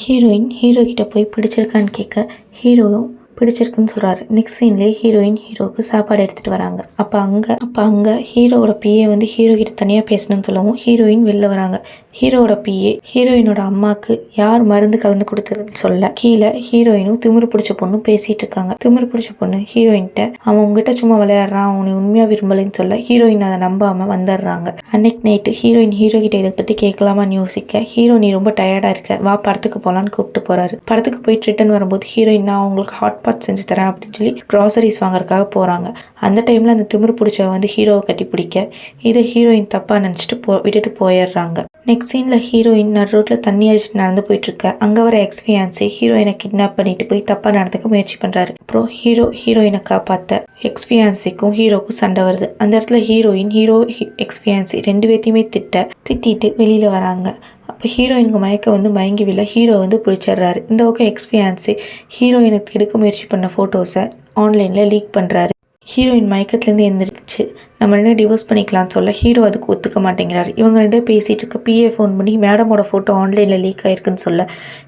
Heroine hero கிட்ட போய் பிடிச்சிருக்கான்னு கேட்க ஹீரோவும் பிடிச்சிருக்குன்னு சொல்கிறாரு. நெக்ஸ்ட் சீன்லேயே ஹீரோயின் ஹீரோவுக்கு சாப்பாடு எடுத்துகிட்டு வராங்க. அப்போ அங்கே ஹீரோவோட பிஏ வந்து ஹீரோ கிட்ட தனியாக பேசணும்னு சொல்லவும் ஹீரோயின் வெளில வராங்க. ஹீரோவோட பிஏ ஹீரோயினோட அம்மாவுக்கு யார் மருந்து கலந்து கொடுத்ததுன்னு சொல்ல கீழே ஹீரோயினும் திமிரு பிடிச்ச பொண்ணும் பேசிகிட்டு இருக்காங்க. திமிரு பிடிச்ச பொண்ணு ஹீரோயின்கிட்ட அவன் உங்ககிட்ட சும்மா விளையாடுறான், அவனை உண்மையாக விரும்பலைன்னு சொல்ல ஹீரோயின் அதை நம்பாமல் வந்துடுறாங்க. அன்னைக்கு நைட்டு ஹீரோயின் ஹீரோ கிட்ட இதை பற்றி கேட்கலாமான்னு யோசிக்க ஹீரோ நீ ரொம்ப டயர்டாக இருக்க, வா படத்துக்கு போகலான்னு கூப்பிட்டு போகிறாரு. படத்துக்கு போயிட்டு ரிட்டன் வரும்போது ஹீரோயின் நான் அவங்களுக்கு ஹாட் பாட் செஞ்சு தரேன் அப்படின்னு சொல்லி க்ராசரிஸ் வாங்குறதுக்காக போகிறாங்க. அந்த டைமில் அந்த திமிரு பிடிச்சவ வந்து ஹீரோவை கட்டி பிடிக்க இதை ஹீரோயின் தப்பாக நினச்சிட்டு விட்டுட்டு போயிடுறாங்க. நெக்ஸ்ட் சீனில் ஹீரோயின் நடு ரோட்டில் தண்ணி அடிச்சுட்டு நடந்து போயிட்டுருக்க அங்கே வர எக்ஸ்ஃபியான்ஸே ஹீரோயினை கிட்னாப் பண்ணிட்டு போய் தப்பாக நடந்துக்க முயற்சி பண்ணுறாரு. அப்புறம் ஹீரோயினை காப்பாற்ற எக்ஸ்ஃபியான்ஸிக்கும் ஹீரோக்கும் சண்டை வருது. அந்த இடத்துல ஹீரோ எக்ஸ்ஃபியான்ஸி ரெண்டு பேர்த்தையுமே திட்டிட்டு வெளியில் வராங்க. அப்போ ஹீரோயினுக்கு மயங்கி விழ ஹீரோ வந்து பிடிச்சிடுறாரு. இந்த பக்கம் எக்ஸ்ஃபியான்ஸி ஹீரோயினுக்கு எடுக்க முயற்சி பண்ண ஃபோட்டோஸை ஆன்லைனில் லீக் பண்ணுறாரு. ஹீரோயின் மயக்கத்துலேருந்து எழுந்திரிச்சு நம்ம ரெண்டு டிவோர்ஸ் பண்ணிக்கலாம்னு சொல்ல ஹீரோ அதுக்கு ஒத்துக்க மாட்டேங்கிறாரு. இவங்க ரெண்டு பேசிகிட்டு இருக்க பிஏ ஃபோன் பண்ணி மேடமோட ஃபோட்டோ ஆன்லைனில் லீக் ஆயிருக்குன்னு சொல்ல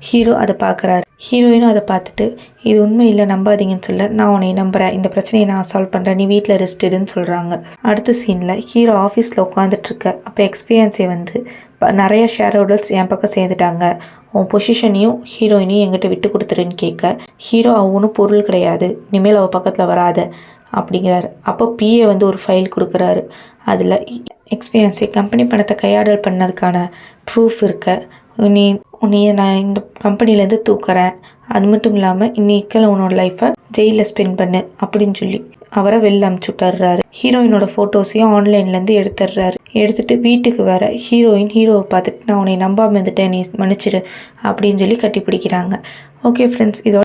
ஹீரோ அதை பார்க்குறாரு. ஹீரோயினும் அதை பார்த்துட்டு இது உண்மை இல்லை நம்பாதீங்கன்னு சொல்ல நான் உன்னை நம்புகிறேன், இந்த பிரச்சனையை நான் சால்வ் பண்ணுறேன், நீ வீட்டில் ரெஸ்ட் எடுன்னு சொல்கிறாங்க. அடுத்த சீனில் ஹீரோ ஆஃபீஸில் உட்காந்துட்ருக்க அப்போ எக்ஸ்பீரியன்ஸை வந்து நிறைய ஷேர் ஹோல்டர்ஸ் என் பக்கம் சேர்ந்துட்டாங்க, உன் பொசிஷனையும் ஹீரோயினையும் என்கிட்ட விட்டு கொடுத்துருன்னு கேட்க ஹீரோ அவனும் பொருள் கிடையாது, இனிமேல் அவள் பக்கத்தில் வராத அப்படிங்கிறாரு. அப்போ பிஏ வந்து ஒரு ஃபைல் கொடுக்குறாரு. அதில் எக்ஸ்பீரியன்ஸை கம்பெனி பணத்தை கையாடல் பண்ணதுக்கான ப்ரூஃப் இருக்க உன்னைய நான் இந்த கம்பெனிலேருந்து தூக்குறேன், அது மட்டும் இல்லாமல் இன்னைக்கில் உன்னோட லைஃப்பை ஜெயிலில் ஸ்பெண்ட் பண்ணு அப்படின்னு சொல்லி அவரை வெளில அமுச்சு விட்டுறாரு. ஹீரோயினோட ஃபோட்டோஸையும் ஆன்லைன்லேருந்து எடுத்துட்டு வீட்டுக்கு வர ஹீரோவை பார்த்துட்டு நான் உன்னை நம்பாமல் இருந்துட்டேன், நீ மன்னிச்சிடு அப்படின்னு சொல்லி கட்டி பிடிக்கிறாங்க. ஓகே ஃப்ரெண்ட்ஸ், இதோட